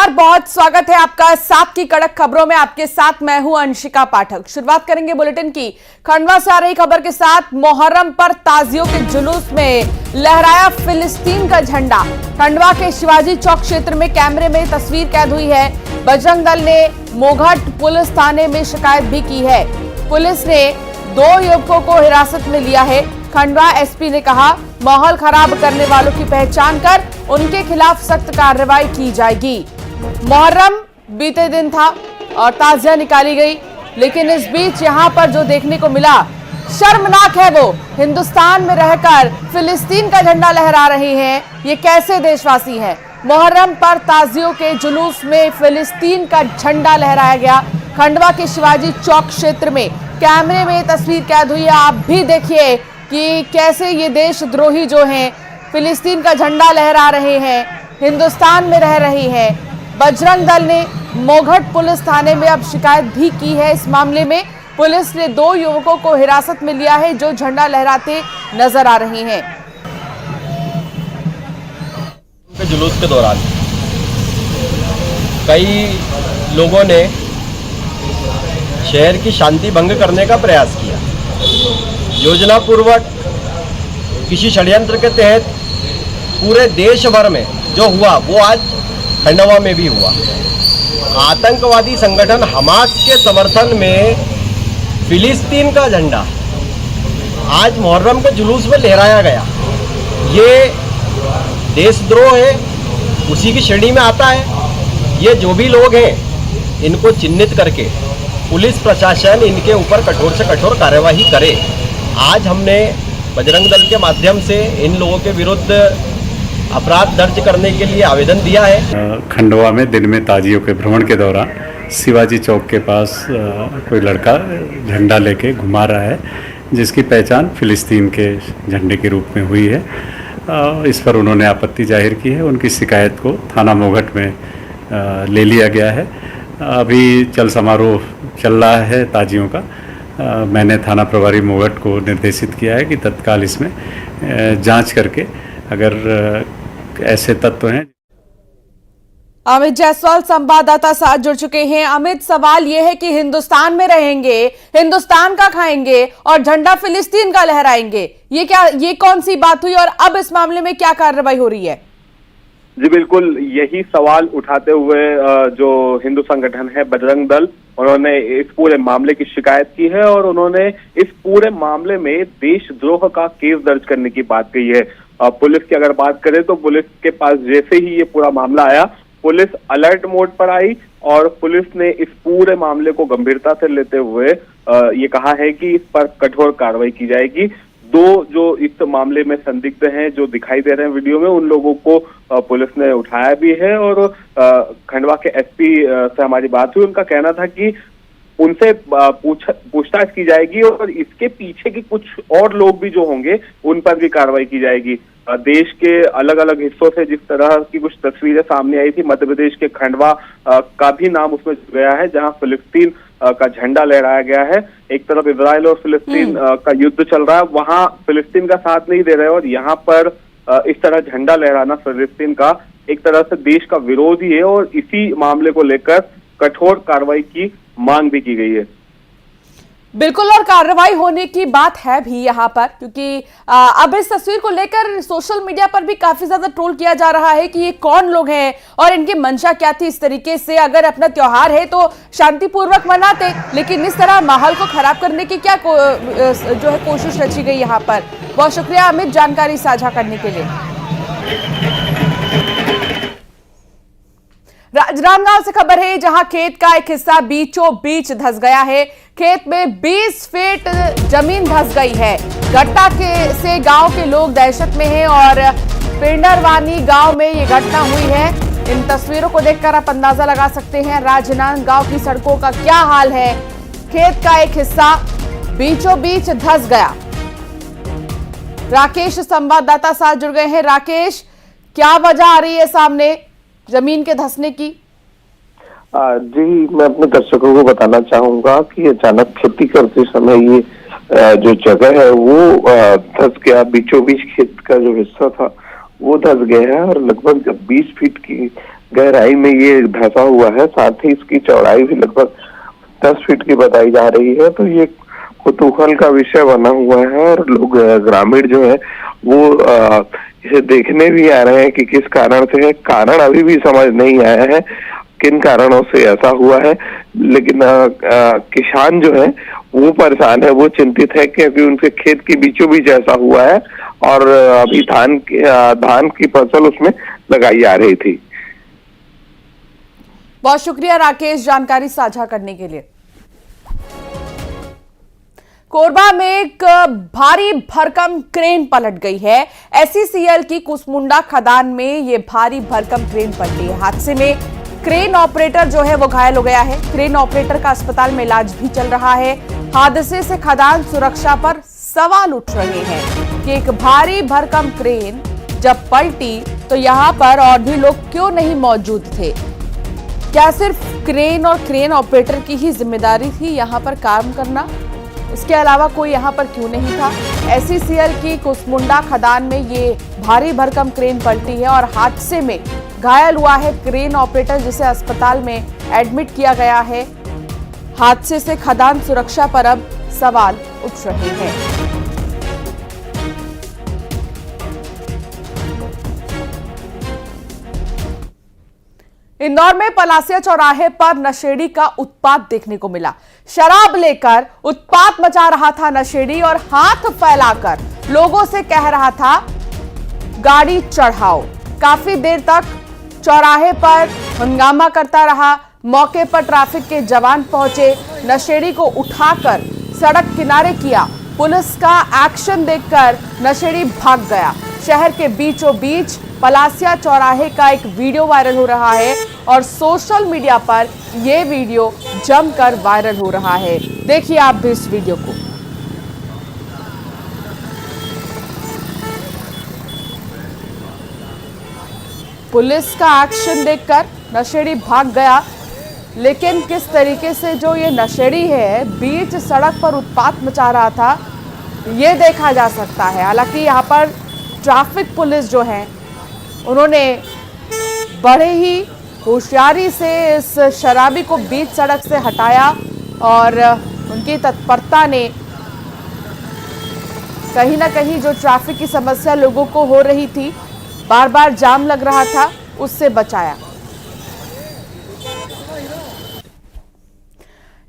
नमस्कार, बहुत स्वागत है आपका सात की कड़क खबरों में। आपके साथ मैं हूं अंशिका पाठक। शुरुआत करेंगे बुलेटिन की खंडवा से आ रही खबर के साथ। मोहर्रम पर ताजियों के जुलूस में लहराया फिलिस्तीन का झंडा। खंडवा के शिवाजी चौक क्षेत्र में कैमरे में तस्वीर कैद हुई है। बजरंग दल ने मोघट पुलिस थाने में शिकायत भी की है। पुलिस ने 2 युवकों को हिरासत में लिया है। खंडवा एसपी ने कहा, माहौल खराब करने वालों की पहचान कर उनके खिलाफ सख्त कार्रवाई की जाएगी। मुहर्रम बीते दिन था और ताजिया निकाली गई, लेकिन इस बीच यहां पर जो देखने को मिला शर्मनाक है। वो हिंदुस्तान में रहकर फिलिस्तीन का झंडा लहरा रहे हैं। ये कैसे देशवासी हैं? मुहर्रम पर ताजियों के जुलूस में फिलिस्तीन का झंडा लहराया गया। खंडवा के शिवाजी चौक क्षेत्र में कैमरे में तस्वीर कैद हुई है। आप भी देखिए कि कैसे ये देशद्रोही जो हैं फिलिस्तीन का झंडा लहरा रहे हैं, हिंदुस्तान में रह रहे हैं। बजरंग दल ने मोघट पुलिस थाने में अब शिकायत भी की है। इस मामले में पुलिस ने 2 युवकों को हिरासत में लिया है जो झंडा लहराते नजर आ रहे हैं। जुलूस के दौरान कई लोगों ने शहर की शांति भंग करने का प्रयास किया। योजना पूर्वक किसी षड्यंत्र के तहत पूरे देश भर में जो हुआ वो आज खंडवा में भी हुआ। आतंकवादी संगठन हमास के समर्थन में फिलिस्तीन का झंडा आज मुहर्रम के जुलूस में लहराया गया। ये देशद्रोह है, उसी की श्रेणी में आता है। ये जो भी लोग हैं इनको चिन्हित करके पुलिस प्रशासन इनके ऊपर कठोर से कठोर कार्यवाही करे। आज हमने बजरंग दल के माध्यम से इन लोगों के विरुद्ध अपराध दर्ज करने के लिए आवेदन दिया है। खंडवा में दिन में ताजियों के भ्रमण के दौरान शिवाजी चौक के पास कोई लड़का झंडा लेके घुमा रहा है, जिसकी पहचान फिलिस्तीन के झंडे के रूप में हुई है। इस पर उन्होंने आपत्ति जाहिर की है। उनकी शिकायत को थाना मोघट में ले लिया गया है। अभी चल समारोह चल रहा है ताजियों का। मैंने थाना प्रभारी मोघट को निर्देशित किया है कि तत्काल इसमें जांच करके अगर ऐसे तत्व हैं। अमित जायसवाल संवाददाता साथ जुड़ चुके हैं। अमित, सवाल यह है कि हिंदुस्तान में रहेंगे, हिंदुस्तान का खाएंगे और झंडा फिलिस्तीन का लहराएंगे, ये कौन सी बात हुई और अब इस मामले में क्या कार्रवाई हो रही है? जी बिल्कुल, यही सवाल उठाते हुए जो हिंदू संगठन है बजरंग दल, उन्होंने इस पूरे मामले की शिकायत की है और उन्होंने इस पूरे मामले में देशद्रोह का केस दर्ज करने की बात कही है। पुलिस की अगर बात करें तो पुलिस के पास जैसे ही ये पूरा मामला आया, पुलिस अलर्ट मोड पर आई और पुलिस ने इस पूरे मामले को गंभीरता से लेते हुए ये कहा है कि इस पर कठोर कार्रवाई की जाएगी। 2 जो इस मामले में संदिग्ध हैं, जो दिखाई दे रहे हैं वीडियो में, उन लोगों को पुलिस ने उठाया भी है और खंडवा के एसपी से हमारी बात हुई। उनका कहना था कि उनसे पूछताछ की जाएगी और इसके पीछे की कुछ और लोग भी जो होंगे उन पर भी कार्रवाई की जाएगी। देश के अलग अलग हिस्सों से जिस तरह की कुछ तस्वीरें सामने आई थी, मध्य प्रदेश के खंडवा का भी नाम उसमें गया है, जहां फिलिस्तीन का झंडा लहराया गया है। एक तरफ इजराइल और फिलिस्तीन का युद्ध चल रहा है, वहां फिलिस्तीन का साथ नहीं दे रहे और यहाँ पर इस तरह झंडा लहराना फिलिस्तीन का एक तरह से देश का विरोध ही है और इसी मामले को लेकर कठोर कार्रवाई की मांग भी की गई है। बिल्कुल, और कार्रवाई होने की बात है भी यहाँ पर, क्योंकि अब इस तस्वीर को लेकर सोशल मीडिया पर भी काफी ज्यादा ट्रोल किया जा रहा है कि ये कौन लोग हैं और इनकी मंशा क्या थी। इस तरीके से अगर अपना त्योहार है तो शांतिपूर्वक मनाते, लेकिन इस तरह माहौल को खराब करने की क्या जो है कोशिश रची गई यहाँ पर। बहुत शुक्रिया अमित जानकारी साझा करने के लिए। राजनांदगांव से खबर है, जहां खेत का एक हिस्सा बीचों बीच धंस गया है। खेत में 20 फीट जमीन धंस गई है। घटना से गांव के लोग दहशत में हैं और पिंडरवानी गांव में ये घटना हुई है। इन तस्वीरों को देखकर आप अंदाजा लगा सकते हैं राजनांदगांव की सड़कों का क्या हाल है। खेत का एक हिस्सा बीचों बीच धंस गया। राकेश संवाददाता साथ जुड़ गए हैं। राकेश, क्या वजह आ रही है सामने जमीन के धंसने की? जी, मैं अपने दर्शकों को बताना चाहूंगा कि अचानक खेती करते समय ये जो जगह है वो धंस गया। बीचों बीच खेत का जो हिस्सा था वो धंस गया है और लगभग 20 फीट की गहराई में ये धंसा हुआ है। साथ ही इसकी चौड़ाई भी लगभग 10 फीट की बताई जा रही है। तो ये कुतूहल का विषय बना हुआ है और लोग ग्रामीण जो है वो इसे देखने भी आ रहे हैं कि किस कारण से है। कारण अभी भी समझ नहीं आया है किन कारणों से ऐसा हुआ है, लेकिन किसान जो है वो परेशान है, वो चिंतित है क्योंकि उनके खेत के बीचों बीच ऐसा हुआ है और अभी धान की फसल उसमें लगाई जा रही थी। बहुत शुक्रिया राकेश जानकारी साझा करने के लिए। कोरबा में एक भारी भरकम क्रेन पलट गई है। एसईसीएल की कुसमुंडा खदान में ये भारी भरकम क्रेन पलटी है। हादसे में क्रेन ऑपरेटर जो है वो घायल हो गया है। क्रेन ऑपरेटर का अस्पताल में इलाज भी चल रहा है। हादसे से खदान सुरक्षा पर सवाल उठ रहे हैं कि एक भारी भरकम क्रेन जब पलटी तो यहां पर और भी लोग क्यों नहीं मौजूद थे? क्या सिर्फ क्रेन और क्रेन ऑपरेटर की ही जिम्मेदारी थी यहां पर काम करना? इसके अलावा कोई यहां पर क्यों नहीं था? एसईसीएल की कुसमुंडा खदान में ये भारी भरकम क्रेन पलटी है और हादसे में घायल हुआ है क्रेन ऑपरेटर, जिसे अस्पताल में एडमिट किया गया है। हादसे से खदान सुरक्षा पर अब सवाल उठ रहे हैं। इंदौर में पलासिया चौराहे पर नशेड़ी का उत्पात देखने को मिला। शराब लेकर उत्पात मचा रहा था नशेड़ी और हाथ फैलाकर लोगों से कह रहा था गाड़ी चढ़ाओ। काफी देर तक चौराहे पर हंगामा करता रहा। मौके पर ट्रैफिक के जवान पहुंचे, नशेड़ी को उठाकर सड़क किनारे किया। पुलिस का एक्शन देखकर नशेड़ी भाग गया। शहर के बीचों बीच पलासिया चौराहे का एक वीडियो वायरल हो रहा है और सोशल मीडिया पर यह वीडियो जमकर वायरल हो रहा है। देखिए आप भी इस वीडियो को। पुलिस का एक्शन देखकर नशेड़ी भाग गया, लेकिन किस तरीके से जो ये नशेड़ी है बीच सड़क पर उत्पात मचा रहा था ये देखा जा सकता है। हालांकि यहाँ पर ट्रैफिक पुलिस जो है उन्होंने बड़े ही होशियारी से इस शराबी को बीच सड़क से हटाया और उनकी तत्परता ने कहीं ना कहीं जो ट्रैफिक की समस्या लोगों को हो रही थी, बार बार जाम लग रहा था, उससे बचाया।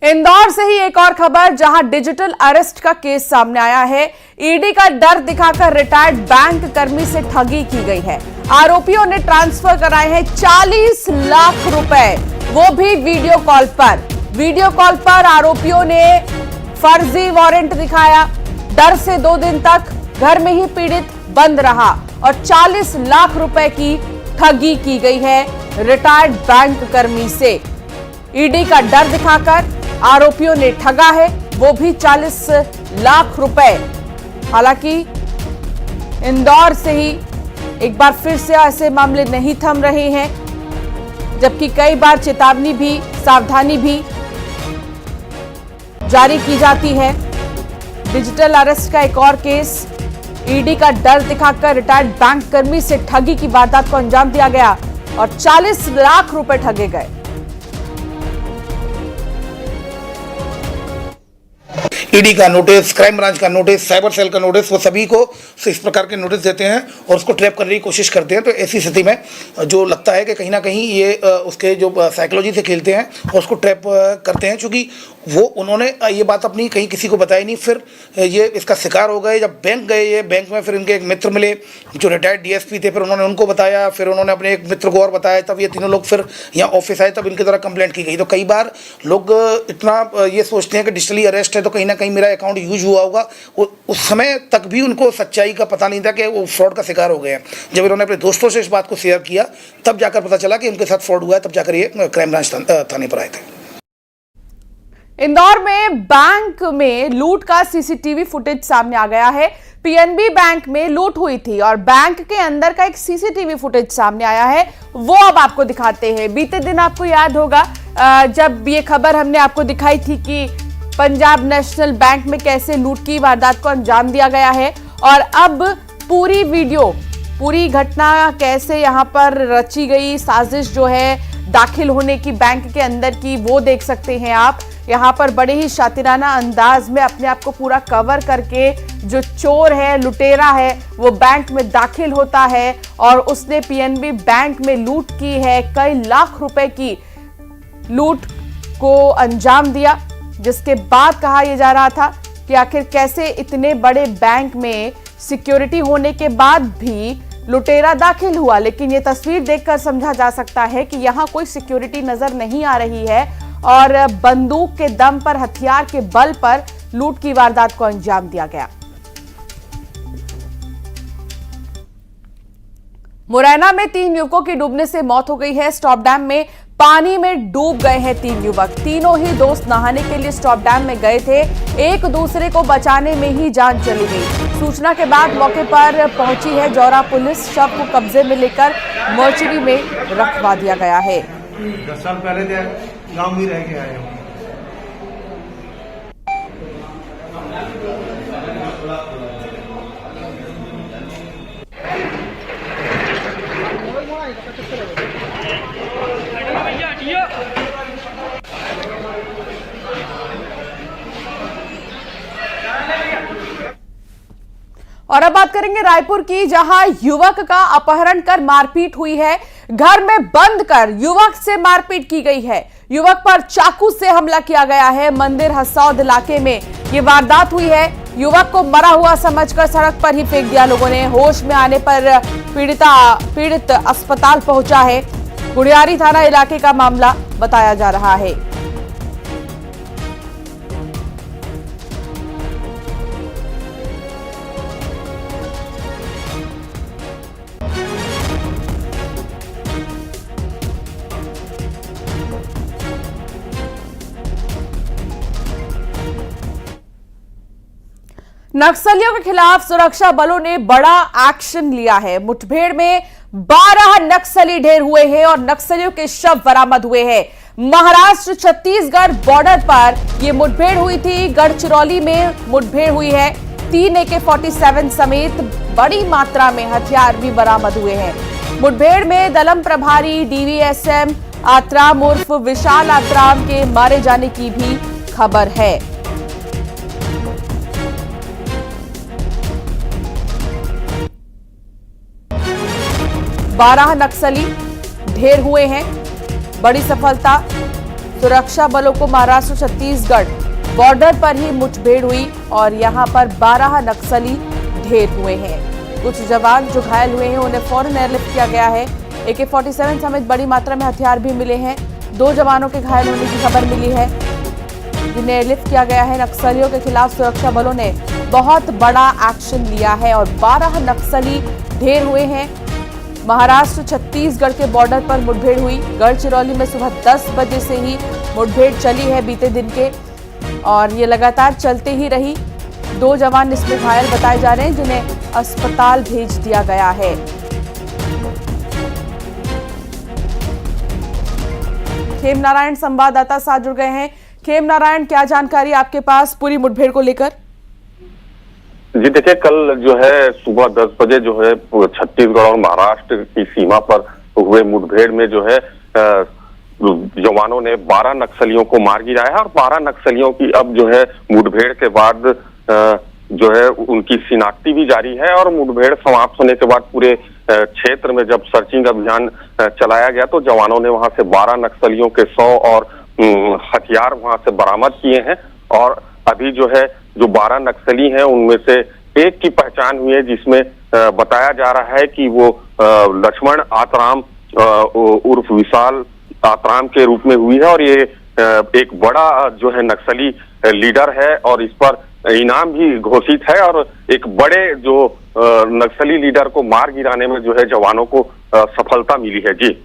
इंदौर से ही एक और खबर, जहां डिजिटल अरेस्ट का केस सामने आया है। ईडी का डर दिखाकर रिटायर्ड बैंक कर्मी से ठगी की गई है। आरोपियों ने ट्रांसफर कराए हैं 40 लाख रुपए, वो भी वीडियो कॉल पर। वीडियो कॉल पर आरोपियों ने फर्जी वारंट दिखाया। डर से 2 दिन तक घर में ही पीड़ित बंद रहा और 40 लाख रुपए की ठगी की गई है रिटायर्ड बैंक कर्मी से। ईडी का डर दिखाकर आरोपियों ने ठगा है, वो भी 40 लाख रुपए। हालांकि इंदौर से ही एक बार फिर से ऐसे मामले नहीं थम रहे हैं, जबकि कई बार चेतावनी भी, सावधानी भी जारी की जाती है। डिजिटल अरेस्ट का एक और केस, ईडी का डर दिखाकर रिटायर्ड बैंक कर्मी से ठगी की वारदात को अंजाम दिया गया और 40 लाख रुपए ठगे गए। ईडी का नोटिस, क्राइम ब्रांच का नोटिस, साइबर सेल का नोटिस, वो सभी को इस प्रकार के नोटिस देते हैं और उसको ट्रैप करने की कोशिश करते हैं। तो ऐसी स्थिति में जो लगता है कि कहीं ना कहीं ये उसके जो साइकोलॉजी से खेलते हैं और उसको ट्रैप करते हैं, क्योंकि वो उन्होंने ये बात अपनी कहीं किसी को बताई नहीं। फिर ये इसका शिकार हो गए। जब बैंक गए, ये बैंक में फिर इनके एक मित्र मिले जो रिटायर्ड डीएसपी थे, फिर उन्होंने उनको बताया, फिर उन्होंने अपने एक मित्र को और बताया, तब ये तीनों लोग फिर यहाँ ऑफिस आए, तब इनके द्वारा कंप्लेंट की गई। तो कई बार लोग इतना ये सोचते हैं कि डिजिटली अरेस्ट है तो कहीं ना कहीं मेरा अकाउंट यूज हुआ होगा। उस समय तक भी उनको सच्चाई का पता नहीं था कि वो फ्रॉड का शिकार हो गए हैं। जब इन्होंने अपने दोस्तों से इस बात को शेयर किया, तब जाकर पता चला कि उनके साथ फ्रॉड हुआ है, तब जाकर ये क्राइम ब्रांच थाने पर आए थे। इंदौर में बैंक में लूट का सीसीटीवी फुटेज सामने आ गया है। पीएनबी बैंक में लूट हुई थी और बैंक के अंदर का एक सीसीटीवी फुटेज सामने आया है, वो अब आपको दिखाते हैं। बीते दिन आपको याद होगा जब ये खबर हमने आपको दिखाई थी कि पंजाब नेशनल बैंक में कैसे लूट की वारदात को अंजाम दिया गया है, और अब पूरी वीडियो पूरी घटना कैसे यहाँ पर रची गई, साजिश जो है दाखिल होने की बैंक के अंदर की, वो देख सकते हैं आप। यहाँ पर बड़े ही शातिराना अंदाज में अपने आप को पूरा कवर करके जो चोर है, लुटेरा है, वो बैंक में दाखिल होता है और उसने पीएनबी बैंक में लूट की है। कई लाख रुपए की लूट को अंजाम दिया, जिसके बाद कहा यह जा रहा था कि आखिर कैसे इतने बड़े बैंक में सिक्योरिटी होने के बाद भी लुटेरा दाखिल हुआ। लेकिन ये तस्वीर देखकर समझा जा सकता है कि यहां कोई सिक्योरिटी नजर नहीं आ रही है और बंदूक के दम पर, हथियार के बल पर लूट की वारदात को अंजाम दिया गया। मुरैना में 3 युवकों की डूबने से मौत हो गई है। स्टॉप डैम में पानी में डूब गए हैं 3 युवक। तीनों ही दोस्त नहाने के लिए स्टॉप डैम में गए थे। एक दूसरे को बचाने में ही जान चली गई। सूचना के बाद मौके पर पहुंची है जौरा पुलिस। शव को कब्जे में लेकर मोर्चरी में रखवा दिया गया है। 10 साल पहले गांव में रह के आए हैं। और अब बात करेंगे रायपुर की, जहां युवक का अपहरण कर मारपीट हुई है। घर में बंद कर युवक से मारपीट की गई है। युवक पर चाकू से हमला किया गया है। मंदिर हसौद इलाके में यह वारदात हुई है। युवक को मरा हुआ समझकर सड़क पर ही फेंक दिया लोगों ने। होश में आने पर पीड़ित अस्पताल पहुंचा है। गुड़ियारी थाना इलाके का मामला बताया जा रहा है। नक्सलियों के खिलाफ सुरक्षा बलों ने बड़ा एक्शन लिया है। मुठभेड़ में 12 नक्सली ढेर हुए हैं और नक्सलियों के शव बरामद हुए हैं। महाराष्ट्र छत्तीसगढ़ बॉर्डर पर यह मुठभेड़ हुई थी। गढ़चिरौली में मुठभेड़ हुई है। 3 AK-47 समेत बड़ी मात्रा में हथियार भी बरामद हुए हैं। मुठभेड़ में दलम प्रभारी DVSM आत्राम उर्फ विशाल आत्राम के मारे जाने की भी खबर है। 12 नक्सली ढेर हुए हैं। बड़ी सफलता। सुरक्षा बलों को महाराष्ट्र छत्तीसगढ़ बॉर्डर पर ही मुठभेड़ हुई और यहां पर 12 नक्सली ढेर हुए हैं। कुछ जवान जो घायल हुए हैं उन्हें फौरन एयरलिफ्ट किया गया है। AK-47 समेत बड़ी मात्रा में हथियार भी मिले हैं। 2 जवानों के घायल होने की खबर मिली है, जिन्हें एयरलिफ्ट किया गया है। नक्सलियों के खिलाफ सुरक्षा बलों ने बहुत बड़ा एक्शन लिया है और 12 नक्सली ढेर हुए हैं। महाराष्ट्र छत्तीसगढ़ के बॉर्डर पर मुठभेड़ हुई। गढ़चिरौली में सुबह 10 बजे से ही मुठभेड़ चली है बीते दिन के, और ये लगातार चलते ही रही। 2 जवान इसमें घायल बताए जा रहे हैं, जिन्हें अस्पताल भेज दिया गया है। खेम नारायण संवाददाता साथ जुड़ गए हैं। खेम नारायण, क्या जानकारी आपके पास पूरी मुठभेड़ को लेकर? जी देखिए, कल जो है सुबह 10 बजे जो है छत्तीसगढ़ और महाराष्ट्र की सीमा पर हुए मुठभेड़ में जो है जवानों ने 12 नक्सलियों को मार गिराया है और 12 नक्सलियों की अब जो है मुठभेड़ के बाद जो है उनकी शिनाख्ती भी जारी है। और मुठभेड़ समाप्त होने के बाद पूरे क्षेत्र में जब सर्चिंग अभियान चलाया गया तो जवानों ने वहां से 12 नक्सलियों के 100 और हथियार वहां से बरामद किए हैं। और अभी जो है जो 12 नक्सली हैं उनमें से एक की पहचान हुई है, जिसमें बताया जा रहा है कि वो लक्ष्मण आत्राम उर्फ विशाल आत्राम के रूप में हुई है। और ये एक बड़ा जो है नक्सली लीडर है और इस पर इनाम भी घोषित है। और एक बड़े जो नक्सली लीडर को मार गिराने में जो है जवानों को सफलता मिली है। जी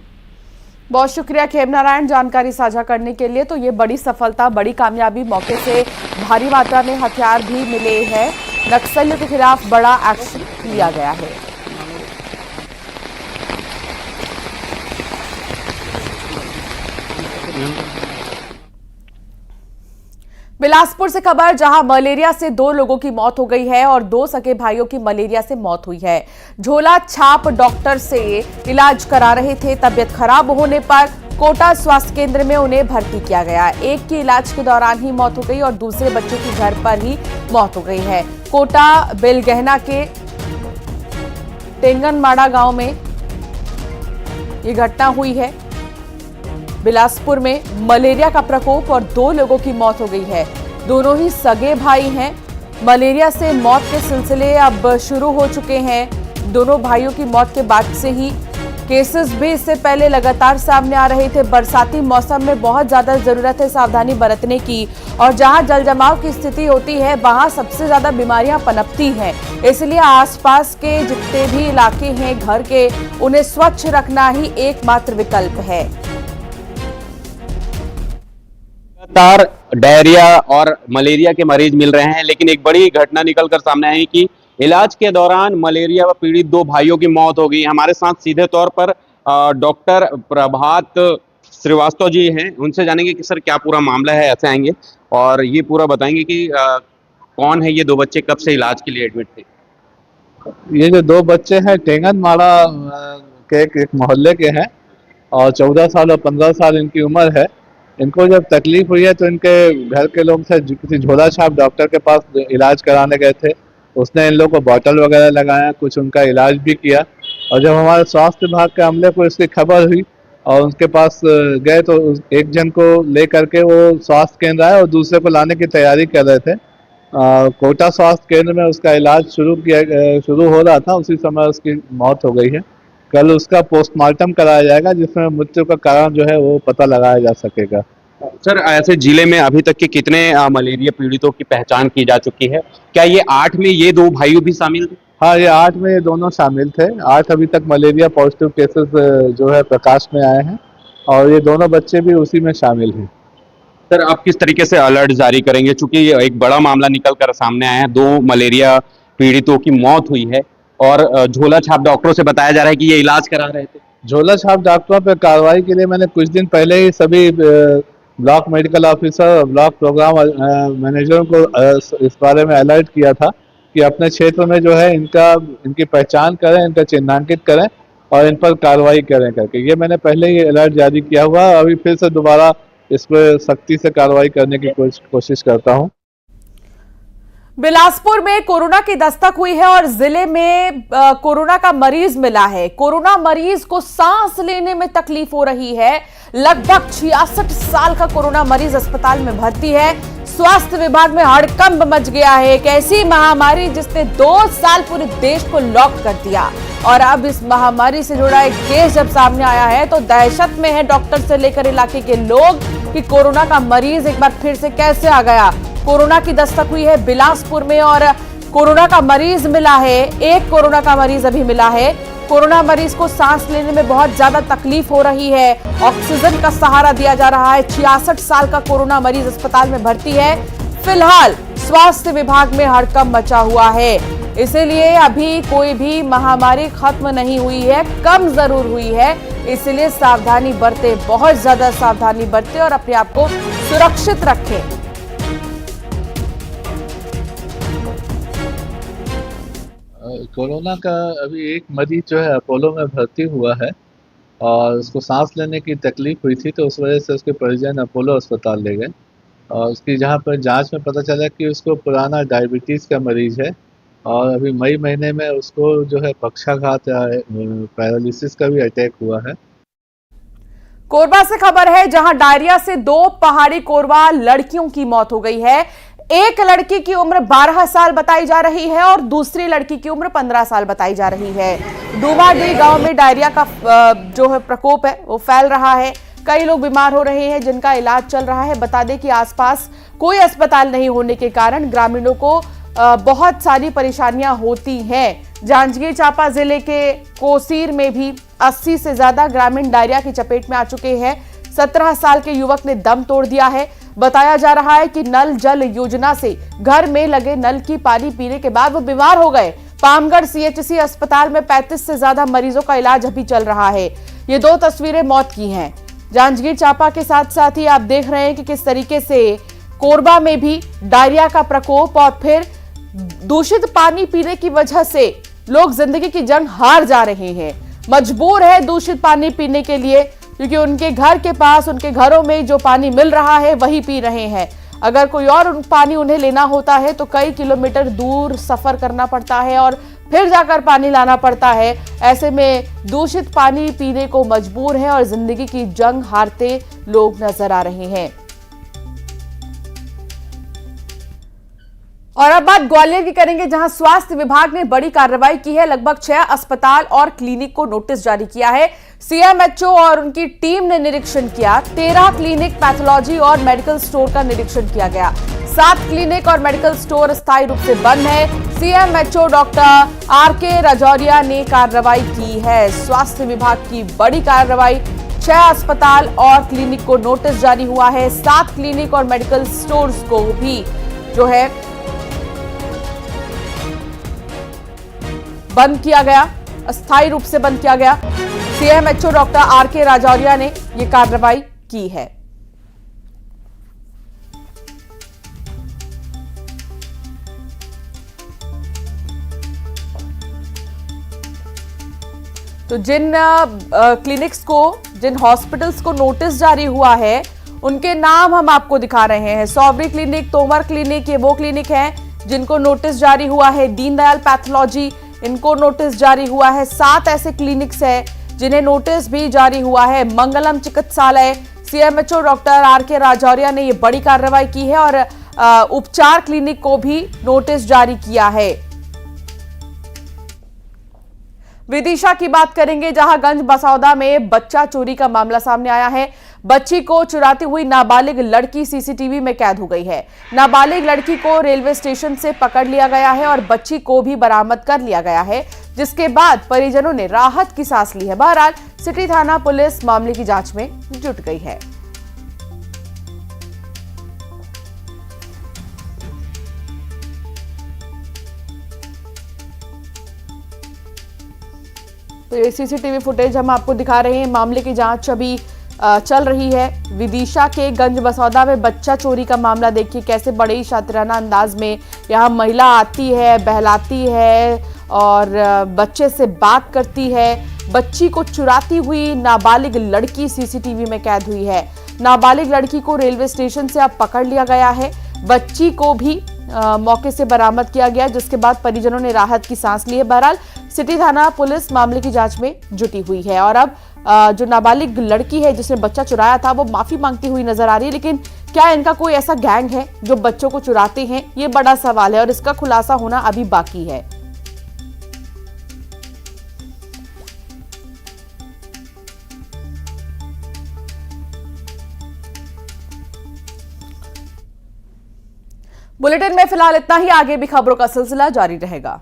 बहुत शुक्रिया खेम नारायण जानकारी साझा करने के लिए। तो ये बड़ी सफलता, बड़ी कामयाबी, मौके से भारी मात्रा में हथियार भी मिले हैं। नक्सलियों के खिलाफ बड़ा एक्शन लिया गया है। बिलासपुर से खबर, जहां मलेरिया से 2 लोगों की मौत हो गई है और 2 सगे भाइयों की मलेरिया से मौत हुई है। झोला छाप डॉक्टर से इलाज करा रहे थे। तबियत खराब होने पर कोटा स्वास्थ्य केंद्र में उन्हें भर्ती किया गया। एक की इलाज के दौरान ही मौत हो गई और दूसरे बच्चे की घर पर ही मौत हो गई है। कोटा बेलगहना के टेंगनमाड़ा गांव में ये घटना हुई है। बिलासपुर में मलेरिया का प्रकोप और 2 लोगों की मौत हो गई है। दोनों ही सगे भाई हैं। मलेरिया से मौत के सिलसिले अब शुरू हो चुके हैं। दोनों भाइयों की मौत के बाद से ही केसेस भी इससे पहले लगातार सामने आ रहे थे। बरसाती मौसम में बहुत ज्यादा जरूरत है सावधानी बरतने की, और जहां जल जमाव की स्थिति होती है वहां सबसे ज्यादा बीमारियां पनपती हैं। इसलिए आसपास के जितने भी इलाके हैं घर के, उन्हें स्वच्छ रखना ही एकमात्र विकल्प है। लगातार डायरिया और मलेरिया के मरीज मिल रहे हैं, लेकिन एक बड़ी घटना निकलकर सामने आई कि इलाज के दौरान मलेरिया व पीड़ित 2 भाइयों की मौत हो गई। हमारे साथ सीधे तौर पर डॉक्टर प्रभात श्रीवास्तव जी हैं। उनसे जानेंगे कि सर क्या पूरा मामला है। ऐसे आएंगे और ये पूरा बताएंगे कि कौन है ये 2 बच्चे, कब से इलाज के लिए एडमिट थे। ये जो 2 बच्चे हैं टेंगनमाड़ा के एक मोहल्ले के हैं और 14 साल और 15 साल इनकी उम्र है। इनको जब तकलीफ हुई है तो इनके घर के लोग से किसी झोला छाप डॉक्टर के पास इलाज कराने गए थे। उसने इन लोगों को बॉटल वगैरह लगाया, कुछ उनका इलाज भी किया, और जब हमारे स्वास्थ्य विभाग के अमले को इसकी खबर हुई और उनके पास गए तो एक जन को ले करके वो स्वास्थ्य केंद्र आए और दूसरे को लाने की तैयारी कर रहे थे। कोटा स्वास्थ्य केंद्र में उसका इलाज शुरू हो रहा था, उसी समय उसकी मौत हो गई है। कल उसका पोस्टमार्टम कराया जाएगा जिसमें मृत्यु का कारण जो है वो पता लगाया जा सकेगा। सर ऐसे जिले में अभी तक के कितने मलेरिया पीड़ितों की पहचान की जा चुकी है? क्या ये 8 में ये 2 भाइयों भी शामिल थे? हाँ, ये 8 में ये दोनों शामिल थे। 8 अभी तक मलेरिया पॉजिटिव केसेस जो है प्रकाश में आए हैं और ये दोनों बच्चे भी उसी में शामिल हैं। सर आप किस तरीके से अलर्ट जारी करेंगे, चूंकि ये एक बड़ा मामला निकल कर सामने आया है, 2 मलेरिया पीड़ितों की मौत हुई है और झोला छाप डॉक्टरों से बताया जा रहा है कि ये इलाज करा रहे थे। झोला छाप डॉक्टरों पर कार्रवाई के लिए मैंने कुछ दिन पहले ही सभी block medical officer, block programme मैनेजरों को इस बारे में अलर्ट किया था कि अपने क्षेत्र में जो है इनकी पहचान करें, इनका चिन्हांकित करें और इन पर कार्रवाई करें करके। ये मैंने पहले ही अलर्ट जारी किया हुआ, अभी फिर से दोबारा इस पर सख्ती से कार्रवाई करने की कोशिश करता हूं। बिलासपुर में कोरोना की दस्तक हुई है और जिले में कोरोना का मरीज मिला है। कोरोना मरीज को सांस लेने में तकलीफ हो रही है। लगभग 66 साल का कोरोना मरीज अस्पताल में भर्ती है। स्वास्थ्य विभाग में हड़कंप मच गया है। एक ऐसी महामारी जिसने 2 साल पूरे देश को लॉक कर दिया और अब इस महामारी से जुड़ा एक केस जब सामने आया है तो दहशत में है डॉक्टर से लेकर इलाके के लोग कि कोरोना का मरीज एक बार फिर से कैसे आ गया। कोरोना की दस्तक हुई है बिलासपुर में और कोरोना का मरीज मिला है। एक कोरोना का मरीज अभी मिला है। कोरोना मरीज को सांस लेने में बहुत ज्यादा तकलीफ हो रही है। ऑक्सीजन का सहारा दिया जा रहा है। 66 साल का कोरोना मरीज अस्पताल में भर्ती है। फिलहाल स्वास्थ्य विभाग में हड़कंप मचा हुआ है। इसीलिए अभी कोई भी महामारी खत्म नहीं हुई है, कम जरूर हुई है। इसलिए सावधानी बरतें, बहुत ज्यादा सावधानी बरतें और अपने आप को सुरक्षित रखें। कोरोना का अभी एक मरीज जो है अपोलो में भर्ती हुआ है और उसको सांस लेने की तकलीफ हुई थी, तो उस वजह से उसके परिजन अपोलो अस्पताल ले गए और उसकी जहाँ पर जांच में पता चला कि उसको पुराना डायबिटीज़ का मरीज है और अभी मई महीने में उसको जो है पक्षाघात या पैरालिसिस का भी अटैक हुआ है। कोरबा से खबर है, जहां डायरिया से 2 पहाड़ी कोरबा लड़कियों की मौत हो गई है। एक लड़की की उम्र 12 साल बताई जा रही है और दूसरी लड़की की उम्र 15 साल बताई जा रही है। डूमाडी गांव में डायरिया का जो है प्रकोप है वो फैल रहा है। कई लोग बीमार हो रहे हैं जिनका इलाज चल रहा है। बता दें कि आसपास कोई अस्पताल नहीं होने के कारण ग्रामीणों को बहुत सारी परेशानियां होती हैं। जांजगीर चांपा जिले के कोसीर में भी 80 से ज्यादा ग्रामीण डायरिया की चपेट में आ चुके हैं। 17 साल के युवक ने दम तोड़ दिया है। बताया जा रहा है कि नल जल योजना से घर में लगे नल की पानी पीने के बाद वो बीमार हो गए। पामगढ़ सीएचसी अस्पताल में 35 से ज्यादा मरीजों का इलाज अभी चल रहा है। ये 2 तस्वीरें मौत की हैं। जांजगीर चांपा के साथ साथ ही आप देख रहे हैं कि किस तरीके से कोरबा में भी डायरिया का प्रकोप और फिर दूषित पानी पीने की वजह से लोग जिंदगी की जंग हार जा रहे हैं, मजबूर है दूषित पानी पीने के लिए, क्योंकि उनके घर के पास, उनके घरों में जो पानी मिल रहा है वही पी रहे हैं। अगर कोई और पानी उन्हें लेना होता है तो कई किलोमीटर दूर सफर करना पड़ता है और फिर जाकर पानी लाना पड़ता है। ऐसे में दूषित पानी पीने को मजबूर है और जिंदगी की जंग हारते लोग नजर आ रहे हैं। और अब बात ग्वालियर की करेंगे, जहां स्वास्थ्य विभाग ने बड़ी कार्रवाई की है। लगभग 6 अस्पताल और क्लिनिक को नोटिस जारी किया है। सीएमएचओ और उनकी टीम ने निरीक्षण किया। 13 क्लिनिक, पैथोलॉजी और मेडिकल स्टोर का निरीक्षण किया गया। 7 क्लिनिक और मेडिकल स्टोर अस्थायी रूप से बंद है। सीएमएचओ डॉक्टर आरके राजौरिया ने कार्रवाई की है। स्वास्थ्य विभाग की बड़ी कार्रवाई, 6 अस्पताल और क्लिनिक को नोटिस जारी हुआ है। 7 क्लिनिक और मेडिकल स्टोर्स को भी जो है बंद किया गया, अस्थायी रूप से बंद किया गया। सीएमएचओ डॉक्टर आरके राजौरिया ने यह कार्रवाई की है। तो जिन क्लिनिक्स को, जिन हॉस्पिटल्स को नोटिस जारी हुआ है उनके नाम हम आपको दिखा रहे हैं। सौबरी क्लिनिक, तोमर क्लिनिक, ये वो क्लिनिक हैं जिनको नोटिस जारी हुआ है। दीनदयाल पैथोलॉजी, इनको नोटिस जारी हुआ है। 7 ऐसे क्लिनिक्स हैं जिन्हें नोटिस भी जारी हुआ है। मंगलम चिकित्सालय, सीएमएचओ डॉक्टर आरके राजौरिया ने यह बड़ी कार्रवाई की है और उपचार क्लिनिक को भी नोटिस जारी किया है। विदिशा की बात करेंगे, जहां गंज बसौदा में बच्चा चोरी का मामला सामने आया है। बच्ची को चुराती हुई नाबालिग लड़की सीसीटीवी में कैद हो गई है। नाबालिग लड़की को रेलवे स्टेशन से पकड़ लिया गया है और बच्ची को भी बरामद कर लिया गया है, जिसके बाद परिजनों ने राहत की सांस ली है। बहरहाल सिटी थाना पुलिस मामले की जांच में जुट गई है। तो ये सीसीटीवी फुटेज हम आपको दिखा रहे हैं। मामले की जांच अभी चल रही है। विदिशा के गंज बसौदा में बच्चा चोरी का मामला देखिए, कैसे बड़े ही शातिराना अंदाज में यहाँ महिला आती है, बहलाती है और बच्चे से बात करती है। बच्ची को चुराती हुई नाबालिग लड़की सीसीटीवी में कैद हुई है। नाबालिग लड़की को रेलवे स्टेशन से अब पकड़ लिया गया है। बच्ची को भी मौके से बरामद किया गया, जिसके बाद परिजनों ने राहत की सांस ली है। बहरहाल सिटी थाना पुलिस मामले की जांच में जुटी हुई है और अब जो नाबालिग लड़की है जिसने बच्चा चुराया था वो माफी मांगती हुई नजर आ रही है। लेकिन क्या इनका कोई ऐसा गैंग है जो बच्चों को चुराते हैं, ये बड़ा सवाल है और इसका खुलासा होना अभी बाकी है। बुलेटिन में फिलहाल इतना ही, आगे भी खबरों का सिलसिला जारी रहेगा।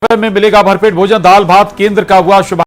में मिलेगा भरपेट भोजन, दाल भात केंद्र का हुआ शुभारंभ।